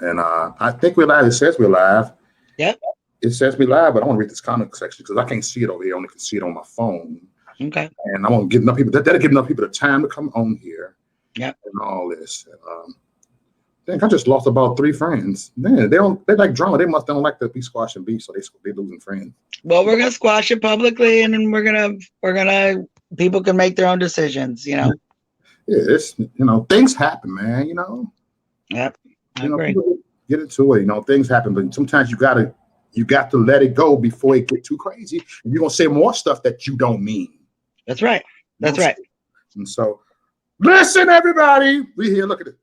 And I think we're live. It says we're live. Yep. It says we're live, but I want to read this comment section because I can't see it over here. I only can see it on my phone. Okay. And I want to give enough people, that'll give enough people the time to come on here. Yep. And all this. I think I just lost about 3 friends. Man, they like drama. They must don't like to be squashing beef, so they're losing friends. Well, we're gonna squash it publicly, and then we're gonna people can make their own decisions. Yeah, it's things happen, man. Yep. I agree. People get into it. Things happen, but sometimes you got to let it go before it get too crazy, and you're gonna say more stuff that you don't mean. That's right. That's right. And so, listen, everybody, we here. Look at it.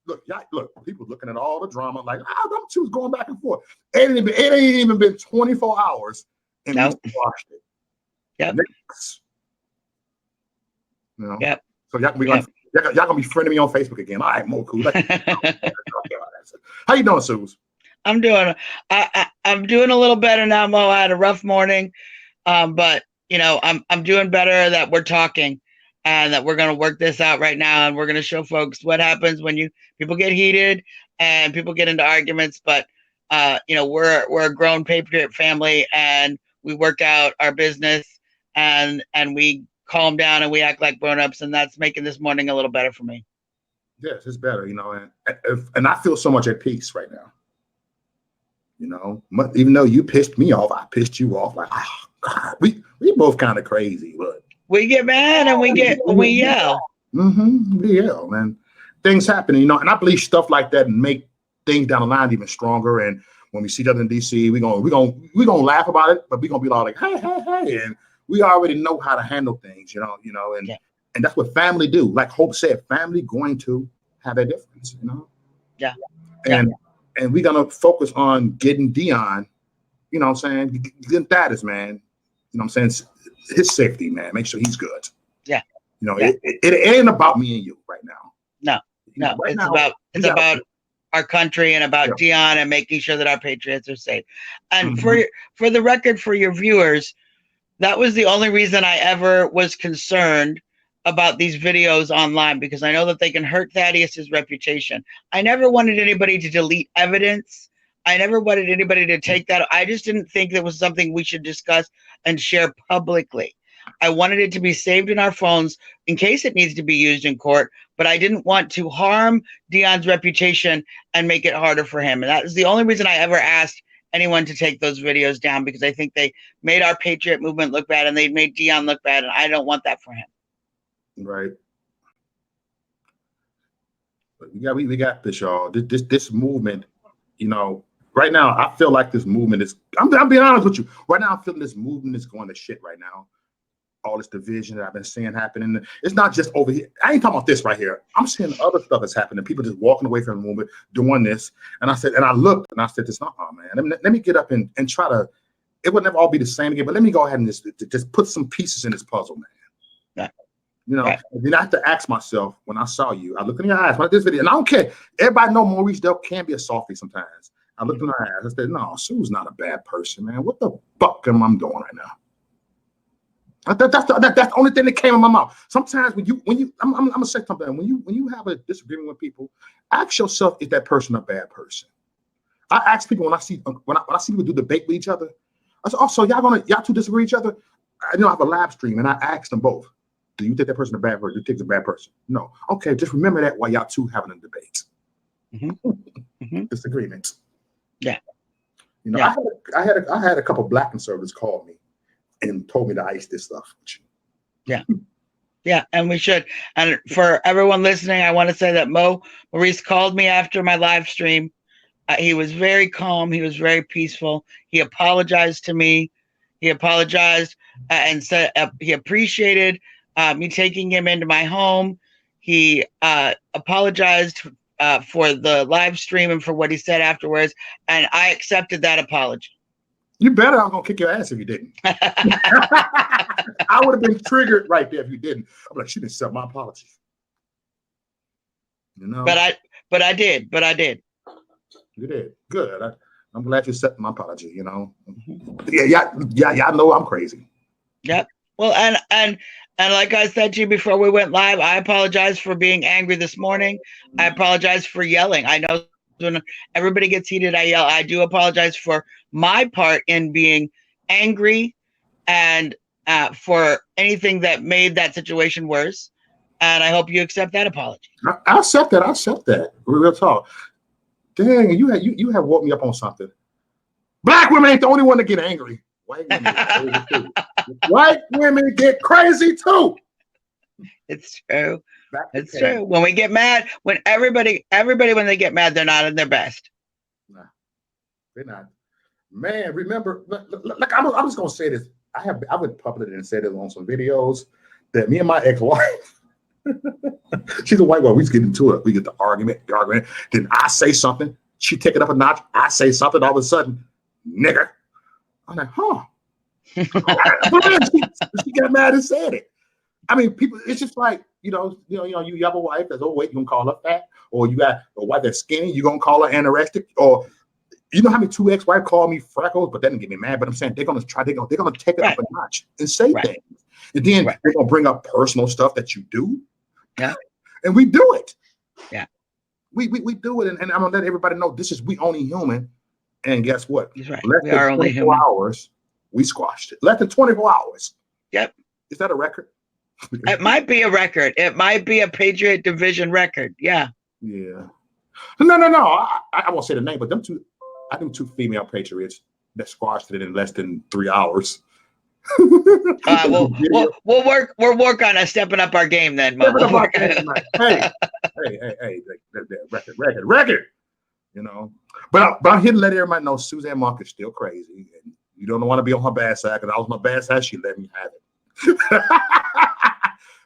Look, people looking at all the drama like, them two going back and forth. It ain't even been 24 hours and we watched it. Yep. Yep. So y'all gonna be friending me on Facebook again. All right, Moku. How you doing, Suze? I'm doing a little better now, Mo. I had a rough morning. But I'm doing better that we're talking and that we're going to work this out right now. And we're going to show folks what happens when people get heated and people get into arguments. But, we're a grown patriot family and we work out our business and we calm down and we act like grown-ups. And that's making this morning a little better for me. Yes, it's better, and I feel so much at peace right now. Even though you pissed me off, I pissed you off. Like, oh, God, we both kind of crazy, but we get mad and we yell. We yell, man. Things happen, and I believe stuff like that make things down the line even stronger. And when we see that in DC, we're gonna laugh about it, but we're gonna be all like, hey, and we already know how to handle things, and that's what family do. Like Hope said, family going to have a difference, Yeah. And we're going to focus on getting Dion, getting Thaddeus, man. His safety, man. Make sure he's good. Yeah. It ain't about me and you right now. No. It's about our country and about Dion and making sure that our patriots are safe. And for the record, for your viewers, that was the only reason I ever was concerned about these videos online, because I know that they can hurt Thaddeus's reputation. I never wanted anybody to delete evidence. I never wanted anybody to take that. I just didn't think that was something we should discuss and share publicly. I wanted it to be saved in our phones in case it needs to be used in court, but I didn't want to harm Dion's reputation and make it harder for him. And that was the only reason I ever asked anyone to take those videos down, because I think they made our patriot movement look bad and they made Dion look bad, and I don't want that for him. Right. But we got this, y'all. This movement, right now, I feel like this movement is, I'm being honest with you. Right now, I'm feeling this movement is going to shit right now. All this division that I've been seeing happening. It's not just over here. I ain't talking about this right here. I'm seeing other stuff that's happening. People just walking away from the movement, doing this. And I looked and I said, this, man. Let me get up and try to, it would never all be the same again, but let me go ahead and just put some pieces in this puzzle, man. Yeah. Then I have to ask myself, when I saw you, I looked in your eyes, when this video, and I don't care. Everybody know Maurice Dell can be a softie sometimes. I looked in her eyes, I said, no, Sue's not a bad person, man. What the fuck am I doing right now? That's the only thing that came in my mouth. Sometimes I'm gonna say something. When you have a disagreement with people, ask yourself, is that person a bad person? I ask people when I see people do debate with each other. I said, oh, so y'all two disagree with each other? I have a live stream and I asked them both. Do you think that person is a bad person? Do you think it's a bad person? No. Okay, just remember that while y'all two having a debate. Disagreements. Yeah. I had a couple of black conservatives call me and told me to ice this stuff with you. Yeah. Yeah, and we should. And for everyone listening, I want to say that Maurice called me after my live stream. He was very calm. He was very peaceful. He apologized to me. He apologized and said he appreciated me taking him into my home. He apologized for the live stream and for what he said afterwards, and I accepted that apology. You better. I'm gonna kick your ass if you didn't. I would have been triggered right there if you didn't. I'm like, she didn't accept my apology. But I did. You did. Good. I'm glad you accepted my apology. Yeah. I know I'm crazy. Yep. Well, and like I said to you before we went live, I apologize for being angry this morning. I apologize for yelling. I know when everybody gets heated, I yell. I do apologize for my part in being angry and for anything that made that situation worse. And I hope you accept that apology. I accept that. I accept that. Real talk. Dang, you have woke me up on something. Black women ain't the only one to get angry. White women get crazy too. White women get crazy too. It's true. It's true. When we get mad, when everybody when they get mad, they're not in their best. Nah, they're not. Man, remember, look, I'm just gonna say this. I went public and said it on some videos that me and my ex-wife, she's a white woman. We just get into it. We get the argument. Then I say something. She take it up a notch. I say something. All of a sudden, nigger. I'm like, huh. She got mad and said it. I mean, people. It's just like you have a wife that's overweight. You gonna call her fat, or you got a wife that's skinny. You gonna call her anorexic, or you know how many two ex-wives call me freckles, but that didn't get me mad. But I'm saying they're gonna take it up a notch and say things, and then they're gonna bring up personal stuff that you do. Yeah, and we do it. Yeah, we do it, and I'm gonna let everybody know we only human. And guess what? He's right. Less we than are only 24 human. hours, we squashed it. Less than 24 hours. Yep. Is that a record? It might be a record. It might be a Patriot Division record. Yeah. Yeah. No. I won't say the name, but them two. I knew two female patriots that squashed it in less than 3 hours. We'll work on stepping up our game then, Mo. Hey, record. You know, but I'm here to let everybody know Suzanne Monk is still crazy, and you don't want to be on her bad side. Because I was on my bad side, she let me have it.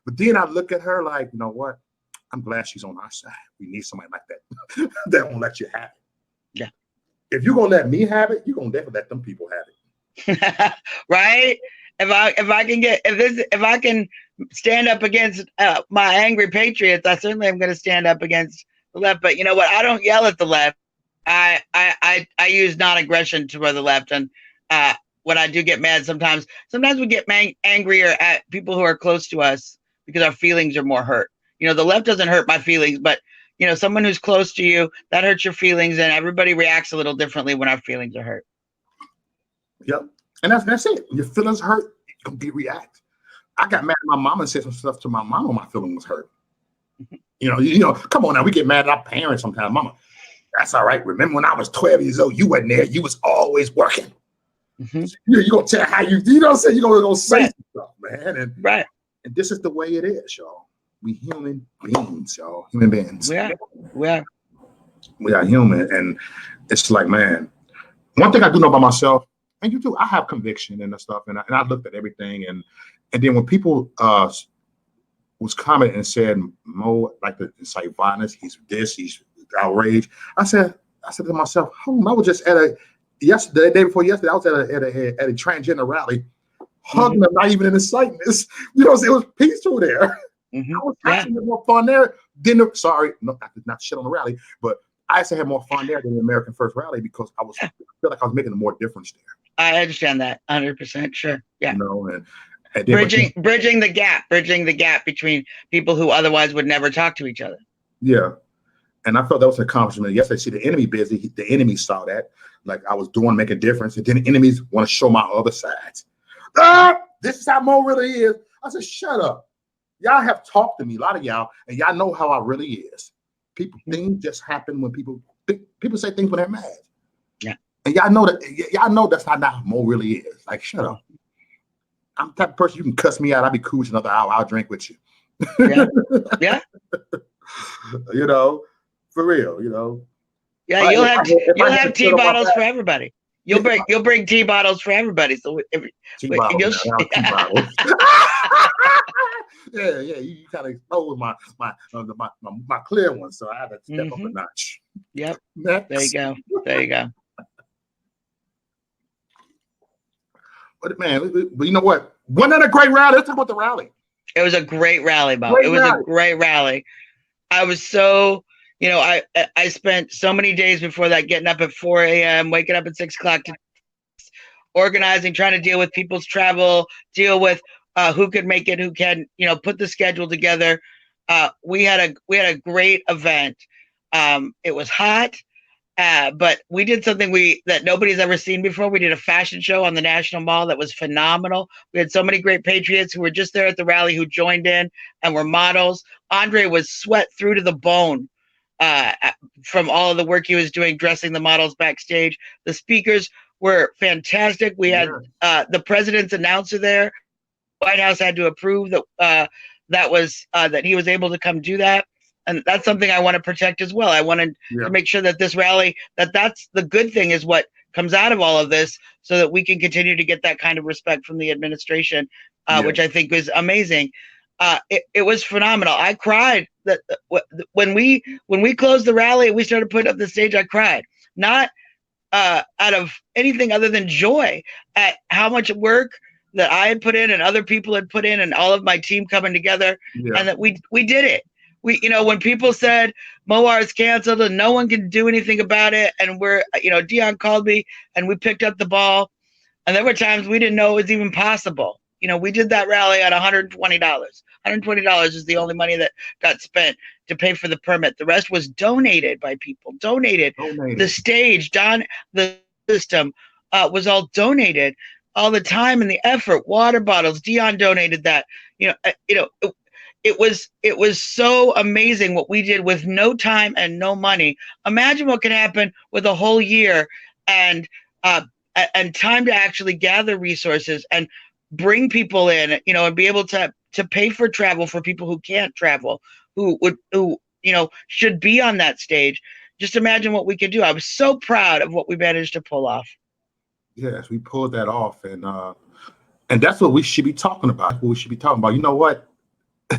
But then I look at her like, you know what? I'm glad she's on our side. We need somebody like that that won't let you have it. Yeah. If you're gonna let me have it, you're gonna definitely let them people have it. Right? If I can stand up against my angry patriots, I certainly am going to stand up against the left. But you know what? I don't yell at the left. I use non-aggression toward the left, and when I do get mad, sometimes we get angrier at people who are close to us because our feelings are more hurt. You know, the left doesn't hurt my feelings, but you know, someone who's close to you, that hurts your feelings, and everybody reacts a little differently when our feelings are hurt. Yep. And that's it. Your feelings hurt, you can react. I got mad at my mom and said some stuff to my mom when my feelings was hurt. You know, come on now, we get mad at our parents sometimes. Mama, that's all right. Remember when I was 12 years old, you wasn't there. You was always working. Mm-hmm. You're gonna tell how you know what I'm saying? You're gonna say stuff, man. And this is the way it is, y'all. We human beings, y'all. Human beings. We are human. And it's like, man, one thing I do know about myself, and you do, I have conviction and stuff, and I looked at everything, and then when people was commenting and said Mo like the incite violence, he's outraged. I said to myself, I was just at the day before yesterday, I was at a transgender rally, hugging them, not even in inciting this. You know, it was peaceful there. Mm-hmm. I was actually had more fun there than not shit on the rally, but I actually had more fun there than the American First Rally because I feel like I was making a more difference there. I understand that 100%. Sure. Yeah. You know, and bridging the gap between people who otherwise would never talk to each other. Yeah. And I felt that was an accomplishment. Yes, I see the enemy busy. The enemy saw that, like I was making a difference. And then the enemies want to show my other sides. This is how Mo really is. I said, shut up. Y'all have talked to me, a lot of y'all, and y'all know how I really is. Things just happen when people say things when they're mad. Yeah. And y'all know that's not how Mo really is. Like, shut up. I'm the type of person you can cuss me out. I'll be cool for another hour. I'll drink with you. Yeah. Yeah. You know, for real, you know. Yeah, you'll have tea bottles for everybody. You'll bring tea bottles for everybody. So tea bottles. Yeah, you kind of exposed my clear one, so I had to step up a notch. Yep. Next. There you go. But man, you know what? Wasn't that a great rally? Let's talk about the rally. It was a great rally, Bob. It was a great rally. I was so, you know, I spent so many days before that getting up at 4 a.m., waking up at 6 o'clock, to organizing, trying to deal with people's travel, deal with who could make it, who can, you know, put the schedule together. We had a great event. It was hot. But we did something that nobody's ever seen before. We did a fashion show on the National Mall that was phenomenal. We had so many great patriots who were just there at the rally who joined in and were models. Andre was sweat through to the bone from all of the work he was doing, dressing the models backstage. The speakers were fantastic. We had the president's announcer there. White House had to approve that that he was able to come do that. And that's something I want to protect as well. I wanted to make sure that this rally, that's the good thing, is what comes out of all of this, so that we can continue to get that kind of respect from the administration, which I think is amazing. It was phenomenal. I cried that when we closed the rally and we started putting up the stage. I cried, not out of anything other than joy at how much work that I had put in and other people had put in, and all of my team coming together, and that we did it. When people said Moar is canceled and no one can do anything about it, and Dion called me and we picked up the ball, and there were times we didn't know it was even possible. We did that rally at $120. $120 is the only money that got spent to pay for the permit. The rest was donated by people. Donated. The stage, the system was all donated. All the time and the effort. Water bottles. Dion donated that. It was so amazing what we did with no time and no money. Imagine what can happen with a whole year and time to actually gather resources and bring people in, and be able to pay for travel for people who can't travel, who should be on that stage. Just imagine what we could do. I was so proud of what we managed to pull off. Yes, we pulled that off, and that's what we should be talking about. What we should be talking about. You know what?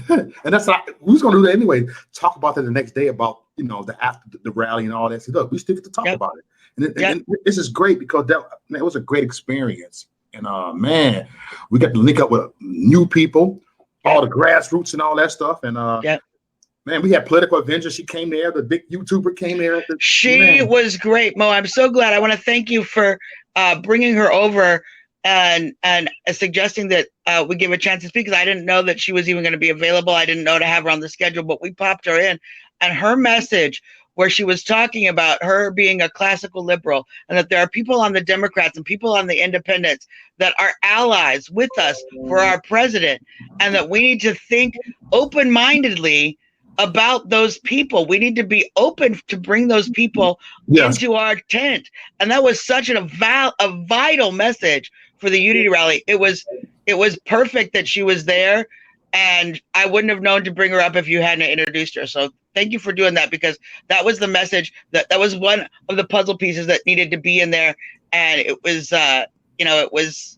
And that's we was gonna do that anyway. Talk about that the next day about after the rally and all that. See, look, we still get to talk about it, and this is great because it was a great experience. And man, we got to link up with new people, all the grassroots and all that stuff. And man, we had Political Avenger. She came there. The big YouTuber came there. She was great, Mo. I'm so glad. I want to thank you for bringing her over and suggesting that we give a chance to speak, because I didn't know that she was even going to be available. I didn't know to have her on the schedule, but we popped her in, and her message, where she was talking about her being a classical liberal, and that there are people on the Democrats and people on the independents that are allies with us for our president, and that we need to think open-mindedly about those people. We need to be open to bring those people into our tent. And that was such a vital message for the Unity Rally. It was perfect that she was there, and I wouldn't have known to bring her up if you hadn't introduced her. So thank you for doing that, because that was the message, that was one of the puzzle pieces that needed to be in there. And it was it was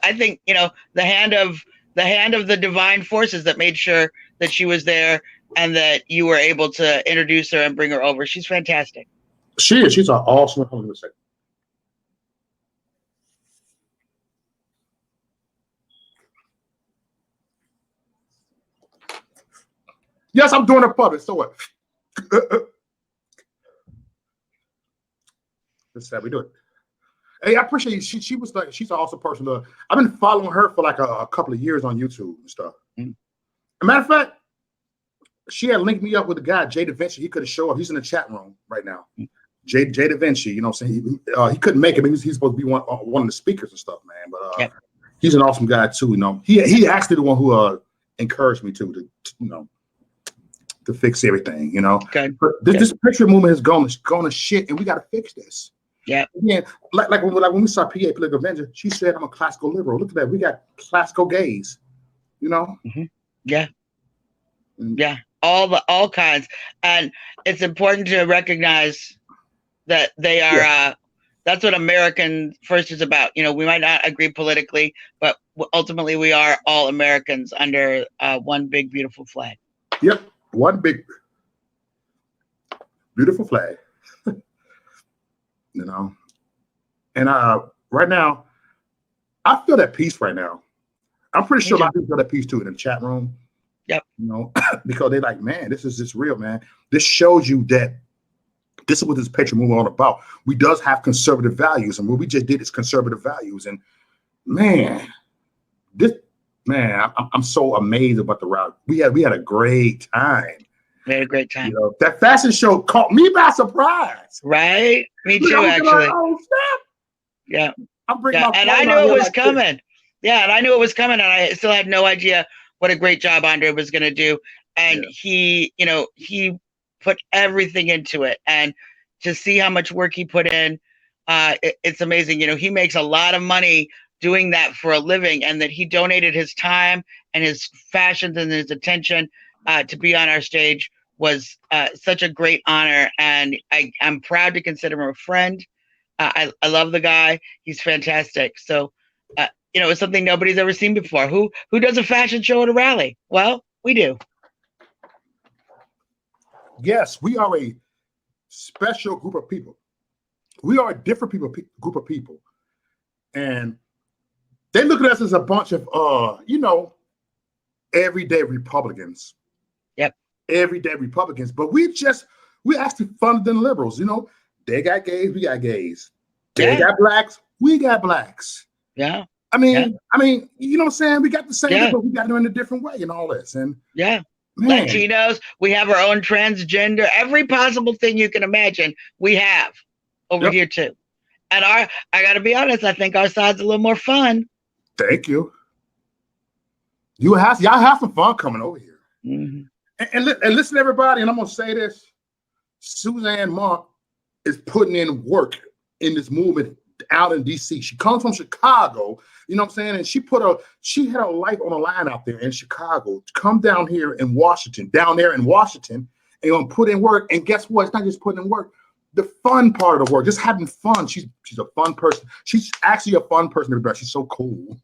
I think the hand of the divine forces that made sure that she was there, and that you were able to introduce her and bring her over. She's fantastic. She is. She's an awesome. Hold on a second. Yes, I'm doing a puppet. So what? That's how we do it. Hey, I appreciate you. She was like, she's an awesome person. I've been following her for like a couple of years on YouTube and stuff. As a matter of fact, she had linked me up with the guy, Jay Da Vinci. He could have showed up. He's in the chat room right now. Jay Da Vinci, he couldn't make it. He's supposed to be one of the speakers and stuff, man. But he's an awesome guy too. He actually the one who encouraged me to fix everything. Okay. But this picture movement has gone to shit, and we got to fix this. Yeah. Again, like when we saw PA Political Avenger, she said, "I'm a classical liberal." Look at that. We got classical gays. Mm-hmm. Yeah. Yeah. All kinds. And it's important to recognize that they are that's what American First is about. We might not agree politically, but ultimately we are all Americans under one big beautiful flag. Yep, one big beautiful flag. And right now I feel that peace right now. I'm pretty sure a lot of people feel that peace too in the chat room. Yep. Because they're like, man, this is just real, man. This shows you that this is what this patriot movement all about. We does have conservative values, and what we just did is conservative values. And man, I'm so amazed about the route. We had a great time. We had a great time. You know, that fashion show caught me by surprise. Right? Me Look, too, actually. like, oh, snap. Yeah. I'm bringing yeah. my And I knew it was coming. This. Yeah, and I knew it was coming, and I still had no idea what a great job Andre was going to do. And he, you know, he put everything into it. And to see how much work he put in, it's amazing. You know, he makes a lot of money doing that for a living, and that he donated his time and his fashions and his attention to be on our stage was such a great honor. And I'm proud to consider him a friend. I love the guy. He's fantastic. So, you know, it's something nobody's ever seen before. Who does a fashion show at a rally? Well, we do. Yes, we are a special group of people. We are a different group of people. And they look at us as a bunch of, you know, everyday Republicans. Yep. Everyday Republicans. But we actually funded than liberals. You know, they got gays, we got gays. They got blacks, we got blacks. Yeah. I mean, you know what I'm saying? We got the same thing, but we got them in a different way and all this. And man. Latinos, we have our own transgender, every possible thing you can imagine, we have over here too. And I gotta be honest, I think our side's a little more fun. Thank you. Y'all have some fun coming over here. Mm-hmm. And listen, everybody, and I'm gonna say this: Suzanne Monk is putting in work in this movement out in DC. She comes from Chicago, you know what I'm saying? And she had her life on the line out there in Chicago to come down here in Washington, and gonna put in work. And guess what? It's not just putting in work. The fun part of the work, just having fun. She's a fun person. She's actually a fun person, everybody. She's so cool.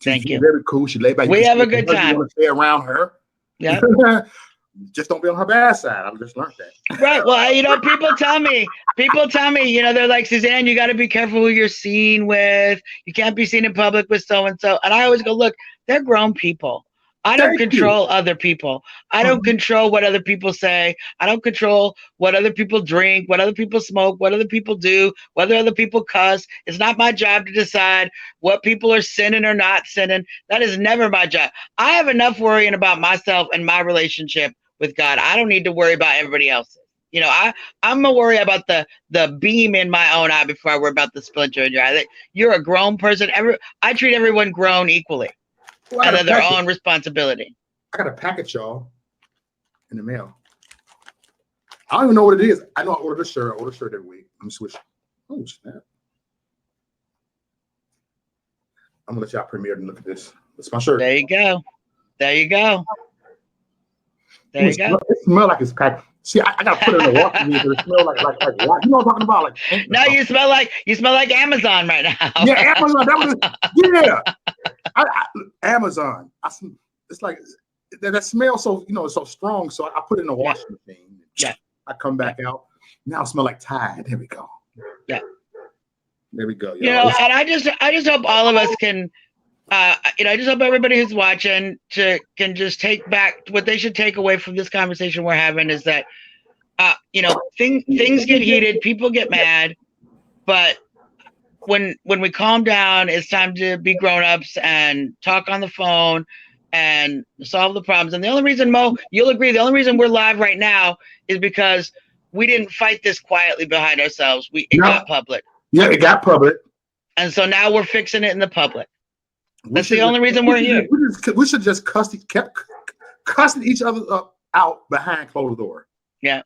Thank you. Very cool. She laid back. We have a good time. You want to stay around her. Yeah. Just don't be on her bad side. I've just learned that. Right. Well, you know, people tell me, you know, they're like, Suzanne, you got to be careful who you're seen with. You can't be seen in public with so-and-so. And I always go, look, they're grown people. I don't control other people. I don't control what other people say. I don't control what other people drink, what other people smoke, what other people do, whether other people cuss. It's not my job to decide what people are sinning or not sinning. That is never my job. I have enough worrying about myself and my relationship with God. I don't need to worry about everybody else's. You know, I'm gonna worry about the beam in my own eye before I worry about the splinter in your eye. You're a grown person. I treat everyone grown equally. And of their own responsibility. I got a package, y'all, in the mail. I don't even know what it is. I know I ordered a shirt. I order a shirt every week. Let me switch. Oh, snap. I'm going to let y'all premiere and look at this. It's my shirt. There you go. There you go. There you go. It smells like it's packed. See, I got to put it in the water. It smells like what? You know what I'm talking about? Like, no, you smell like Amazon right now. Yeah, Amazon. Yeah. Amazon. It's like that smells so, you know, it's so strong. So I put it in the washing machine. Yeah. I come back out. Now it smells like Tide. There we go. Yeah. There we go. You know, and I just hope all of us can, you know, I just hope everybody who's watching can just take back what they should take away from this conversation we're having is that, you know, things get heated, people get mad, but when we calm down, it's time to be grown-ups and talk on the phone and solve the problems. And the only reason, Mo, you'll agree, the only reason we're live right now is because we didn't fight this quietly behind ourselves. It got public. Yeah, it got public. And so now we're fixing it in the public. That's the only reason we're here. We should just kept cussing each other out behind closed door. Yeah.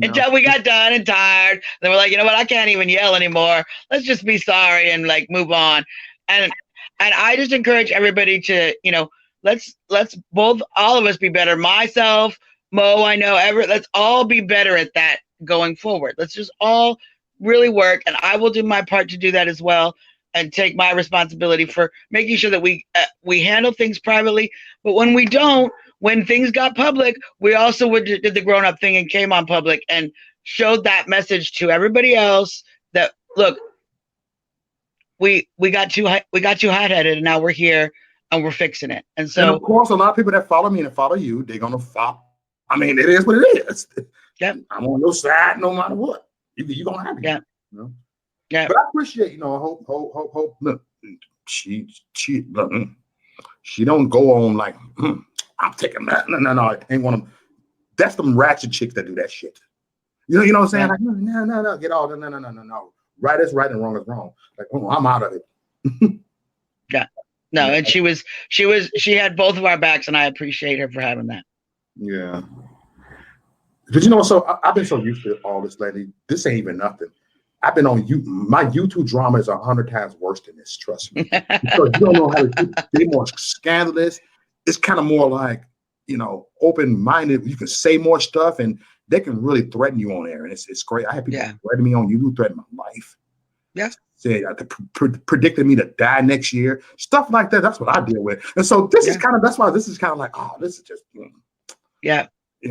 Until we got done and tired. Then we're like, you know what? I can't even yell anymore. Let's just be sorry and like move on. And I just encourage everybody to, you know, let's all of us be better. Myself, Mo, I know, Everett, let's all be better at that going forward. Let's just all really work. And I will do my part to do that as well and take my responsibility for making sure that we handle things privately. But when we don't, when things got public, we also did the grown-up thing and came on public and showed that message to everybody else that, look, we got too hot-headed and now we're here and we're fixing it. And so, and of course, a lot of people that follow me and follow you, they're gonna follow. I mean, it is what it is. Yeah, I'm on your side no matter what. You're gonna have me. Yeah. You know? Yeah. But I appreciate, you know, hope. Look, she don't go on like I'm taking that. No. Ain't one of them. That's them ratchet chicks that do that shit. You know what I'm saying? Yeah. Like, no, get all no. Right is right and wrong is wrong. Like, oh, I'm out of it. Yeah. No, and she had both of our backs, and I appreciate her for having that. Yeah. But you know, so I've been so used to all this lately. This ain't even nothing. I've been on you. My YouTube drama is 100 times worse than this. Trust me. Because you don't know how to. They're more scandalous. It's kind of more like, you know, open-minded. You can say more stuff, and they can really threaten you on air, and it's great. I have people threaten me on YouTube, threaten my life. Yeah. Say predicted me to die next year, stuff like that. That's what I deal with, and so this is kind of that's why this is kind of like, oh, this is just you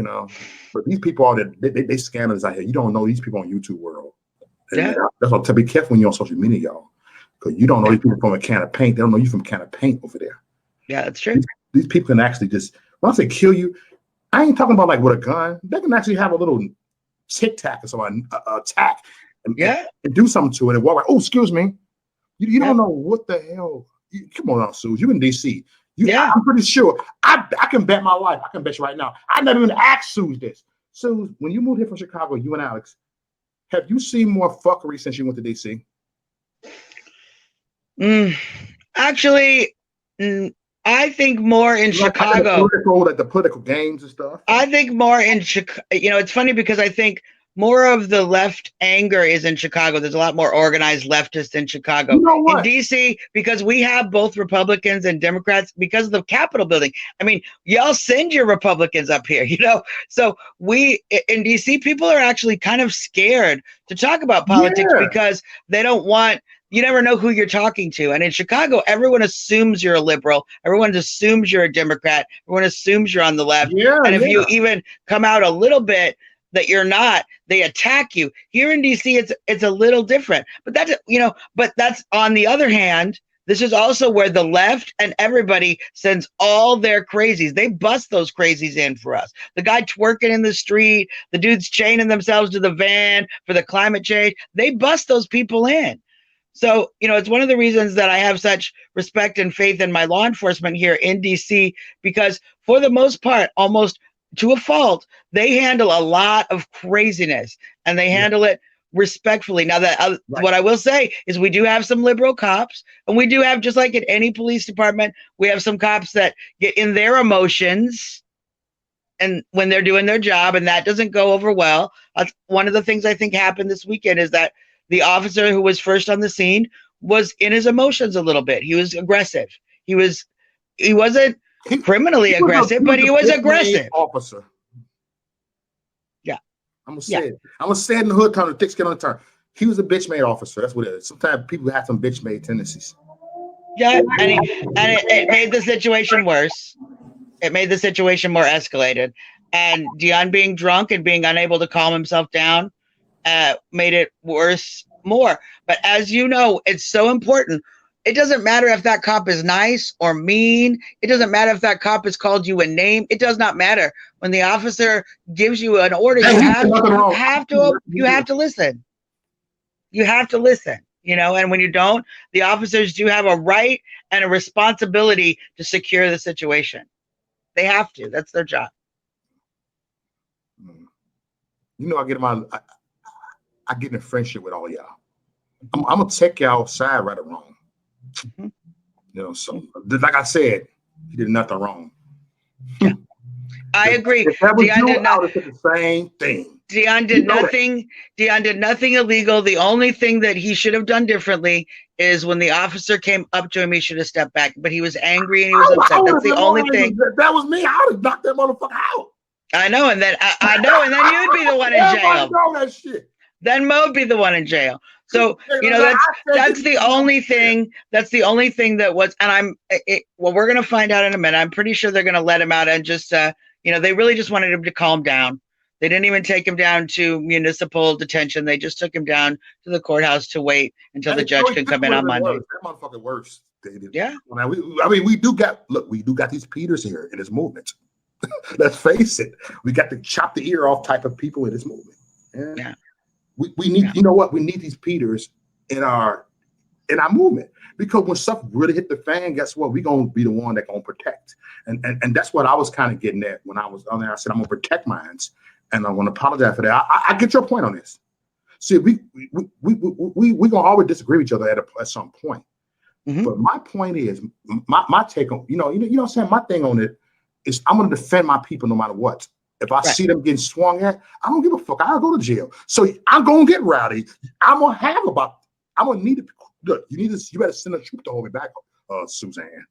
know. But these people are they scandalous out here. You don't know these people on YouTube world. And that's why to be careful when you're on social media, y'all, because you don't know these people from a can of paint. They don't know you from a can of paint over there. Yeah, that's true. These people can actually just, when I say kill you, I ain't talking about like with a gun. They can actually have a little tic tac or something, attack, and do something to it and walk like, oh, excuse me. You don't know what the hell. Come on, Suze. You in DC. I'm pretty sure. I can bet my life. I can bet you right now. I never even asked Suze this. Suze, when you moved here from Chicago, you and Alex, have you seen more fuckery since you went to DC? Actually, I think more in Chicago. Like the political games and stuff. I think more in Chicago. You know, it's funny because I think more of the left anger is in Chicago. There's a lot more organized leftists in Chicago. You know what? In DC, because we have both Republicans and Democrats because of the Capitol building. I mean, y'all send your Republicans up here, you know? So we, in DC, people are actually kind of scared to talk about politics because they don't want, you never know who you're talking to. And in Chicago, everyone assumes you're a liberal. Everyone assumes you're a Democrat. Everyone assumes you're on the left. And if you even come out a little bit that you're not, they attack you. Here in DC, it's a little different. But that's, you know, but that's on the other hand, this is also where the left and everybody sends all their crazies. They bust those crazies in for us. The guy twerking in the street, the dudes chaining themselves to the van for the climate change. They bust those people in. So, you know, it's one of the reasons that I have such respect and faith in my law enforcement here in DC, because for the most part, almost to a fault, they handle a lot of craziness and they handle it respectfully. Now that what I will say is we do have some liberal cops, and we do have, just like at any police department, we have some cops that get in their emotions and when they're doing their job, and that doesn't go over well. One of the things I think happened this weekend is that the officer who was first on the scene was in his emotions a little bit. He was aggressive. He wasn't criminally aggressive, but he was aggressive. Officer. Yeah. I'm gonna say it. I'm gonna say it in the hood time, the thick skin on the turn. He was a bitch made officer. That's what it is. Sometimes people have some bitch made tendencies. Yeah, and it made the situation worse. It made the situation more escalated. And Dion being drunk and being unable to calm himself down made it worse more. But as you know, it's so important. It doesn't matter if that cop is nice or mean. It doesn't matter if that cop has called you a name. It does not matter. When the officer gives you an order, you have to listen. You have to listen, you know, and when you don't, the officers do have a right and a responsibility to secure the situation. They have to. That's their job. You know, I get in friendship with all y'all. I'm gonna take y'all side, right or wrong. You know, so like I said, he did nothing wrong. Yeah. I agree. Dion did the same thing. Dion did nothing. Dion did nothing illegal. The only thing that he should have done differently is when the officer came up to him, he should have stepped back. But he was angry and he was upset. That's the only thing. That was me. I would have knocked that motherfucker out. I know, and then I know, and then you'd be the one in jail. That shit. Then Mo would be the one in jail. So, you know, that's the only thing. That's the only thing that was, and well, we're going to find out in a minute. I'm pretty sure they're going to let him out and just, you know, they really just wanted him to calm down. They didn't even take him down to municipal detention. They just took him down to the courtlet's wait until the judge can come in on Monday. That motherfucker worse. Yeah. We do got these Peters here in this movement. Let's face it. We got the chop the ear off type of people in this movement. Yeah. We need, you know what? We need these Peters in our in our movement. Because when stuff really hit the fan, guess what? We're gonna be the one that's gonna protect. And that's what I was kind of getting at when I was on there. I said I'm gonna protect mines, and I want to apologize for that. I get your point on this. See, we gonna always disagree with each other at some point. Mm-hmm. But my point is, my take on, you know what I'm saying? My thing on it is I'm gonna defend my people no matter what. If I see them getting swung at, I don't give a fuck. I'll go to jail. So I'm gonna get rowdy. I'm gonna need to look. You better send a troop to hold me back, Suzanne,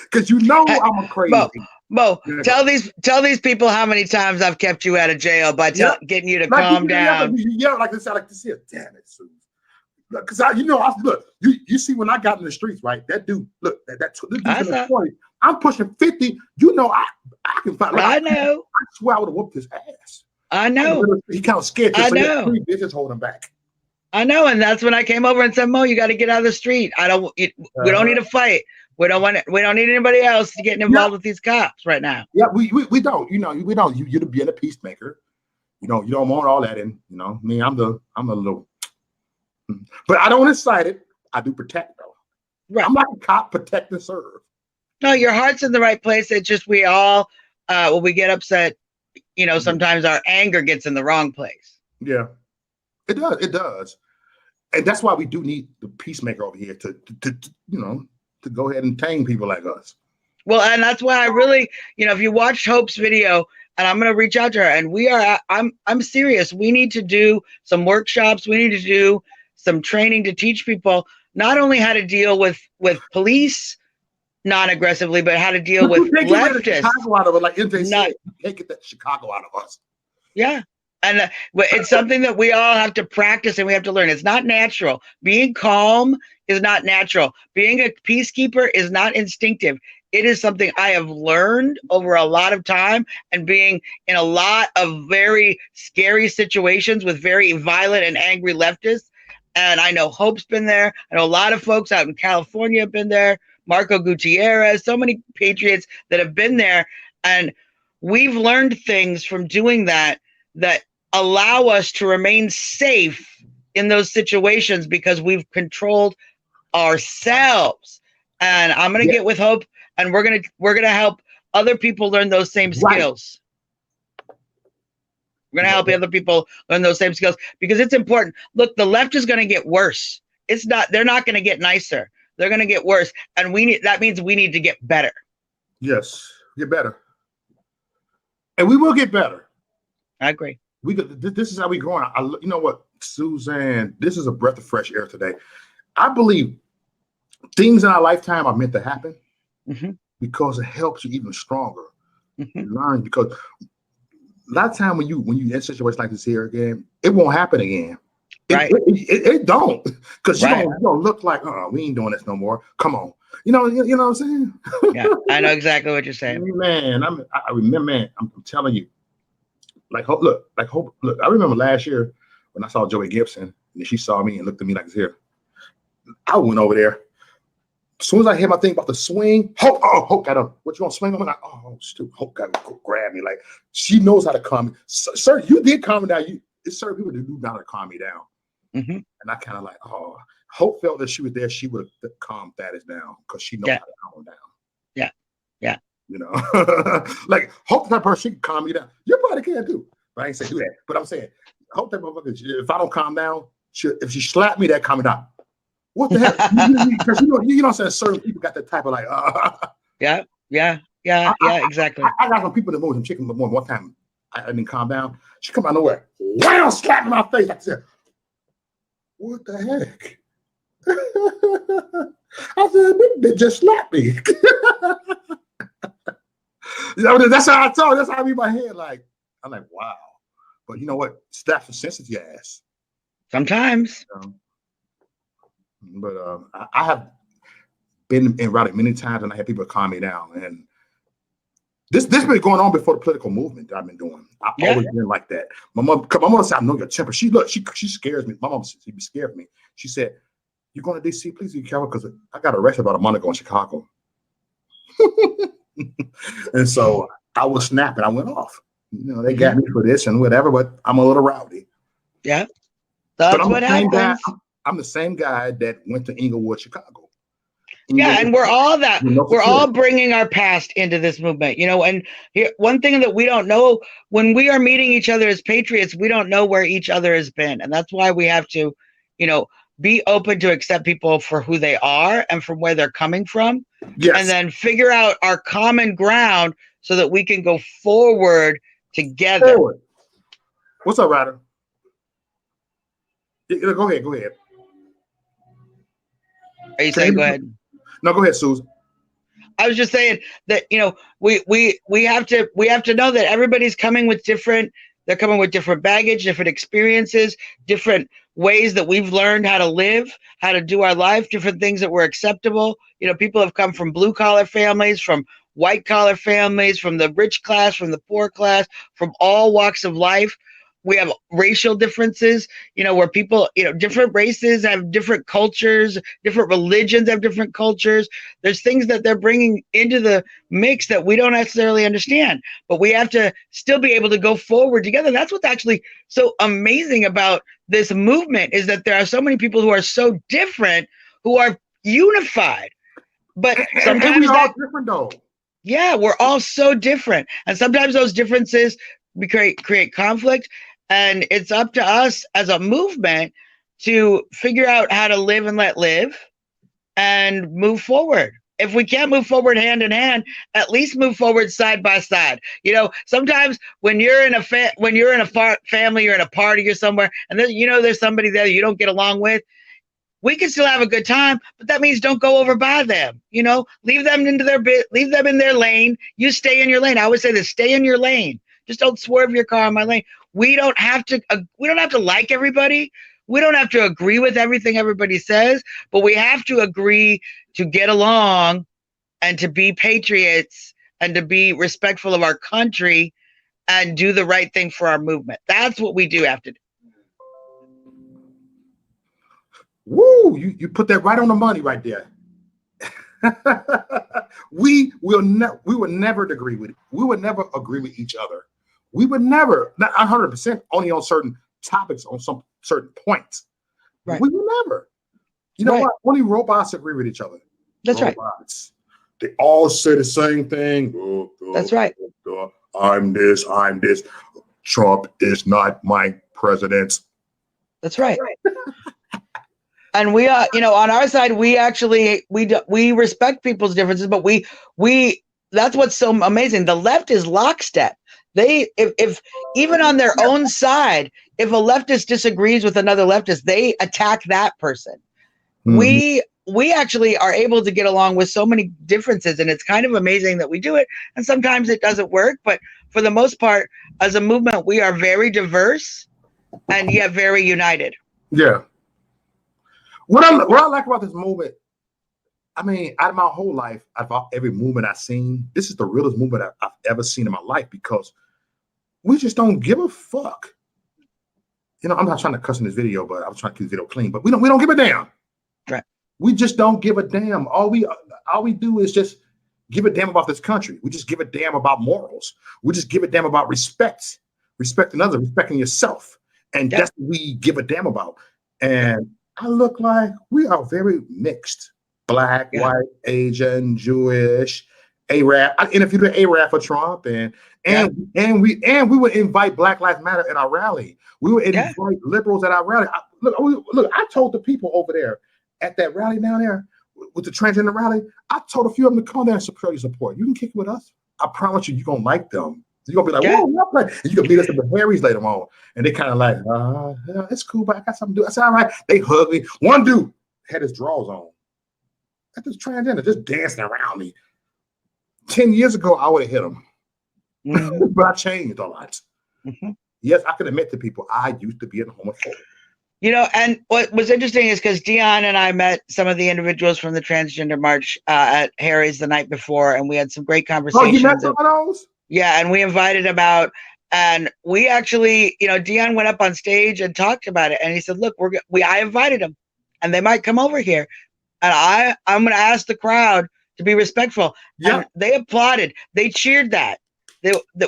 because you know I'm a crazy. Mo, tell these people how many times I've kept you out of jail by getting you to calm down. Yeah, like this. I like to see it. Damn it, Susan. Because look. You see when I got in the streets, right? That dude, look, that dude's in the 20. I'm pushing 50. You know, I can find. Like, I know. I swear I would have whooped his ass. I know. He kind of scared. I know. 3 bitches hold him back. I know, and that's when I came over and said, Mo, you got to get out of the street. We don't need to fight. We don't need anybody else to get involved with these cops right now. Yeah, we don't. You know, we don't. You're to be a peacemaker. You don't want all that in. You know, I mean, I'm a little. But I don't incite it. I do protect though. Right. I'm like a cop, protect and serve. No, your heart's in the right place. It's just we all, when we get upset, you know, sometimes our anger gets in the wrong place. Yeah, it does. It does, and that's why we do need the peacemaker over here to go ahead and tame people like us. Well, and that's why I really, you know, if you watch Hope's video, and I'm going to reach out to her, and I'm serious. We need to do some workshops. We need to do some training to teach people not only how to deal with police non-aggressively, but how to deal with leftists. Chicago out of it, like MJ said, you can't get that Chicago out of us. Yeah. And it's something that we all have to practice and we have to learn. It's not natural. Being calm is not natural. Being a peacekeeper is not instinctive. It is something I have learned over a lot of time, and being in a lot of very scary situations with very violent and angry leftists. And I know Hope's been there. I know a lot of folks out in California have been there. Marco Gutierrez, so many patriots that have been there. And we've learned things from doing that allow us to remain safe in those situations because we've controlled ourselves. And I'm going to get with Hope, and we're going to help other people learn those same skills. We're going to help other people learn those same skills because it's important. Look, the left is going to get worse. They're not going to get nicer. They're going to get worse. And that means we need to get better. Yes, get better. And we will get better. I agree. This is how we growing. You know what, Suzanne, this is a breath of fresh air today. I believe things in our lifetime are meant to happen because it helps you even stronger. You learn, because a lot of time when you in situations like this here again, it won't happen again. It don't, because you don't look like, we ain't doing this no more. Come on, you know what I'm saying? Yeah, I know exactly what you're saying. Man, I remember, man. I'm telling you, look. I remember last year when I saw Joey Gibson, and she saw me and looked at me like this here. I went over there. As soon as I hear my thing about the swing, Hope got up. What you want to swing? I'm like, oh, stupid. Hope got to grab me. Like, she knows how to calm me. Sir, you did calm me down. It's certain people that do not calm me down. And I kind of like, Hope felt that she was there. She would have calmed Thaddeus down because she knows how to calm him down. Yeah. You know, like Hope that person, she can calm me down. Your body can't do. But I ain't say do that. But I'm saying, Hope that motherfucker, if I don't calm down, if she slapped me, that calm me down. What the heck? Because you know what I'm saying? Certain people got that type of like, Yeah, exactly. I got some people that moved some chicken, but one time I didn't calm down. She come out of nowhere, wow, slap in my face. I said, what the heck? I said, they just slapped me. That's how I told. That's how I be in my head. Like, I'm like, wow. But you know what? Slaps are sensitive ass. Sometimes. But I have been in rally many times, and I had people calm me down. And this been going on before the political movement that I've been doing. I've always been like that. My mom said, I know your temper. She scares me. My mom said, she be scared of me. She said, "You going to DC? Please be careful, because I got arrested about a month ago in Chicago." And so I was snapping. I went off. You know, they got me for this and whatever, but I'm a little rowdy. Yeah, that's what happens. I'm the same guy that went to Inglewood, Chicago. Yeah, and we're all that. We're security. all bringing our past into this movement, you know. And here, one thing that we don't know, when we are meeting each other as patriots, we don't know where each other has been, and that's why we have to, you know, be open to accept people for who they are and from where they're coming from, and then figure out our common ground so that we can go forward together. What's up, Ryder? Go ahead. Are you saying go ahead? No, go ahead, Susan. I was just saying that, you know, we have to know that everybody's coming with different. They're coming with different baggage, different experiences, different ways that we've learned how to live, how to do our life, different things that were acceptable. You know, people have come from blue collar families, from white collar families, from the rich class, from the poor class, from all walks of life. We have racial differences, you know, where people, you know, different races have different cultures, different religions have different cultures. There's things that they're bringing into the mix that we don't necessarily understand, but we have to still be able to go forward together. That's what's actually so amazing about this movement, is that there are so many people who are so different, who are unified. But sometimes we're all different, though. Yeah, we're all so different, and sometimes those differences create conflict. And it's up to us as a movement to figure out how to live and let live and move forward. If we can't move forward hand in hand, at least move forward side by side. You know, sometimes when you're in a family, you're in a party or somewhere, and there's somebody there you don't get along with, we can still have a good time, but that means don't go over by them. You know, leave them in their lane. You stay in your lane. I always say this: stay in your lane. Just don't swerve your car in my lane. We don't have to like everybody. We don't have to agree with everything everybody says, but we have to agree to get along and to be patriots and to be respectful of our country and do the right thing for our movement. That's what we do have to do. Woo! You put that right on the money right there. We would never agree with it. We would never agree with each other. We would never, not 100%, only on certain topics, on some certain points. Right. We would never. You know what? Only robots agree with each other. That's robots. They all say the same thing. That's right. I'm this. Trump is not my president. That's right. And we are, on our side, we actually, we respect people's differences, but we that's what's so amazing. The left is lockstep. If even on their own side, if a leftist disagrees with another leftist, they attack that person. Mm-hmm. We actually are able to get along with so many differences, and it's kind of amazing that we do it. And sometimes it doesn't work, but for the most part, as a movement, we are very diverse and yet very united. Yeah. What I like about this movement, I mean, out of my whole life, about every movement I've seen, this is the realest movement I've ever seen in my life, because we just don't give a fuck. I'm not trying to cuss in this video, but I was trying to keep the video clean. But we don't give a damn. Right. We just don't give a damn. All we do is just give a damn about this country. We just give a damn about morals. We just give a damn about respecting others, respecting yourself, and that's what we give a damn about. And I look like we are very mixed: Black, white, Asian, Jewish, Arab. I interviewed an Arab for Trump, and we would invite Black Lives Matter at our rally. We would invite liberals at our rally. Look, I told the people over there at that rally down there with the transgender rally, I told a few of them to come there and support. You can kick it with us. I promise you're gonna like them. You're gonna be like, whoa, and you can meet us at the Harry's later on. And they kind of like, it's cool, but I got something to do. I said, all right. They hugged me. One dude had his drawers on. At this transgender, just dancing around me. 10 years ago, I would have hit him. Mm-hmm. But I changed a lot. Mm-hmm. Yes, I can admit to people, I used to be a homophobe. And what was interesting is because Dion and I met some of the individuals from the transgender march at Harry's the night before, and we had some great conversations. Oh, you met some of those? Yeah, and we invited him out, and we actually, Dion went up on stage and talked about it, and he said, "Look, I invited him, and they might come over here, and I'm going to ask the crowd to be respectful." Yeah, and they applauded, they cheered that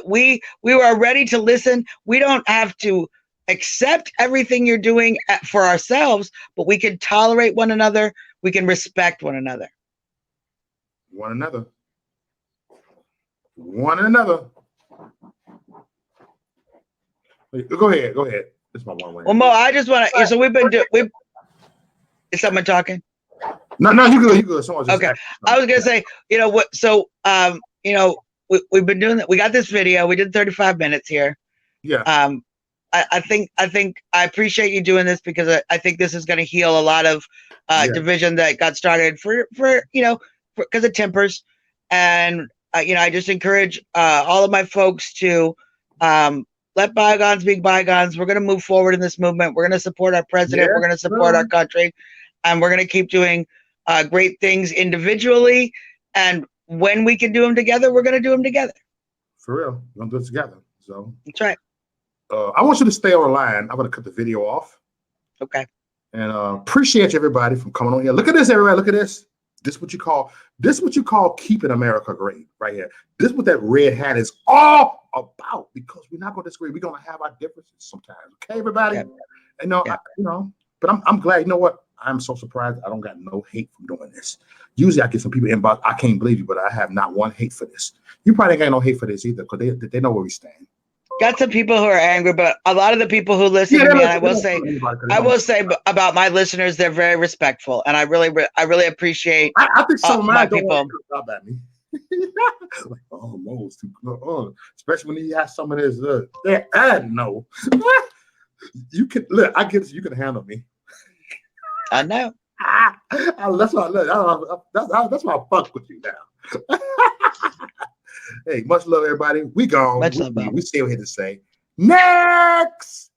we were ready to listen. We don't have to accept everything you're doing for ourselves, but we can tolerate one another. We can respect one another. One another. One another. Go ahead. Go ahead. This is my one way. Well, Mo, I just want to. So we've been doing. Is someone talking? No, you good. You good. Someone just okay. I was gonna say, you know what? So, you know, we've been doing that. We got this video. We did 35 minutes here. Yeah. I think I appreciate you doing this because I think this is going to heal a lot of division that got started for you know, because of tempers, and you know, I just encourage all of my folks to let bygones be bygones. We're going to move forward in this movement. We're going to support our president. We're going to support our country, and we're going to keep doing great things individually. And when we can do them together, we're going to do them together. For real, we're going to do it together. So that's right. I want you to stay on the line. I'm going to cut the video off. Okay. And appreciate you, everybody, from coming on here. Look at this, everybody. Look at this. This is what you call keeping America great, right here. This is what that red hat is all about. Because we're not going to disagree. We're going to have our differences sometimes. Okay, everybody. Yeah. But I'm glad. You know what? I'm so surprised. I don't got no hate from doing this. Usually, I get some people inbox. I can't believe you, but I have not one hate for this. You probably ain't got no hate for this either, because they know where we stand. Got some people who are angry, but a lot of the people who listen to me, and I will say about my listeners, they're very respectful, and I really appreciate. I think some of my people about me. Like, oh, Mo's too close. Especially when he has some of this. No, you can look. I get you can handle me. I know. That's why I fuck with you now. Hey, much love, everybody. We gone. Much love, we still here to say next.